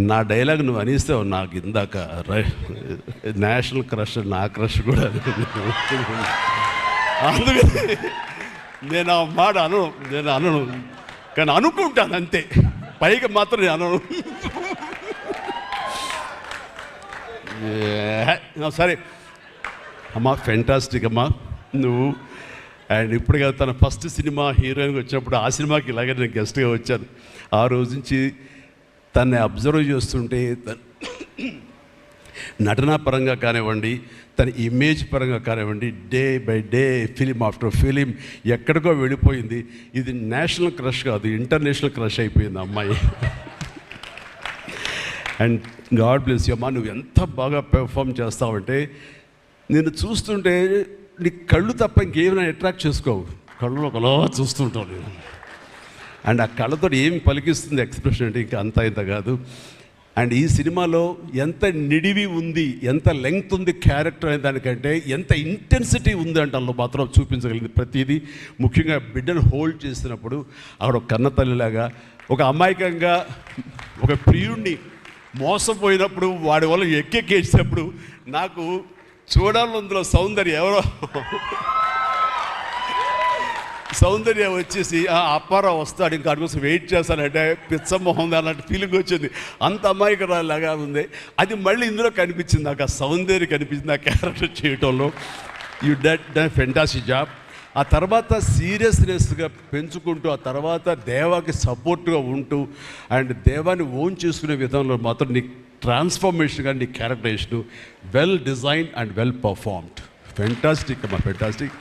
నా డైలాగ్ నువ్వు అనిస్తావు నాకు ఇందాక నేషనల్ క్రష్, నా క్రష్ కూడా. అందుకని నేను ఆ మాట అనను, కానీ అనుకుంటాను అంతే, పైకి మాత్రం నేను అనను. సరే అమ్మా, ఫెంటాస్టిక్ అమ్మా నువ్వు. అండ్ ఇప్పుడు కదా తన ఫస్ట్ సినిమా హీరోయిన్గా వచ్చినప్పుడు ఆ సినిమాకి ఇలాగే నేను గెస్ట్గా వచ్చాను. ఆ రోజు నుంచి తన్ని అబ్జర్వ్ చేస్తుంటే నటనా పరంగా కానివ్వండి, తన ఇమేజ్ పరంగా కానివ్వండి, day by day, film after film ఎక్కడికో వెళ్ళిపోయింది. ఇది నేషనల్ క్రష్ కాదు, ఇంటర్నేషనల్ క్రష్ అయిపోయింది అమ్మాయి. అండ్ గాడ్ బ్లెస్ యూ అమ్మా. నువ్వు ఎంత బాగా పెర్ఫామ్ చేస్తావంటే నేను చూస్తుంటే నీ కళ్ళు తప్ప ఇంకేమైనా అట్రాక్ట్ చేసుకోవు, కళ్ళు ఒకలా చూస్తుంటావు నేను. అండ్ ఆ కళ్ళతో ఏం పలికిస్తుంది ఎక్స్ప్రెషన్ అంటే ఇంకా అంత ఇంత కాదు. అండ్ ఈ సినిమాలో ఎంత నిడివి ఉంది, ఎంత లెంగ్త్ ఉంది క్యారెక్టర్ అనే దానికంటే ఎంత ఇంటెన్సిటీ ఉంది అంటే అందులో మాత్రం చూపించగలిగింది ప్రతిదీ. ముఖ్యంగా బిడ్డను హోల్డ్ చేసినప్పుడు ఆవిడ ఒక కన్న తల్లిలాగా, ఒక అమాయకంగా ఒక ప్రియుడిని మోసపోయినప్పుడు వాడి వల్ల ఎక్కేసినప్పుడు నాకు చూడాలందులో సౌందర్య వచ్చేసి అప్పారావు వస్తాడు ఇంకా అటు కోసం వెయిట్ చేస్తానంటే పిచ్చమొహం అలాంటి ఫీలింగ్ వచ్చింది. అంత అమాయకురాలాగా ఉంది. అది మళ్ళీ ఇందులో కనిపించింది నాకు, ఆ సౌందర్య కనిపించింది ఆ క్యారెక్టర్ చేయటంలో. You done fantastic job. ఆ తర్వాత సీరియస్నెస్గా పెంచుకుంటూ, ఆ తర్వాత దేవాకి సపోర్ట్గా ఉంటూ అండ్ దేవాన్ని ఓన్ చేసుకునే విధంలో మాత్రం నీ ట్రాన్స్ఫర్మేషన్ కానీ నీ characterisation well designed and well performed. Fantastic అమ్మా, ఫెంటాస్టిక్.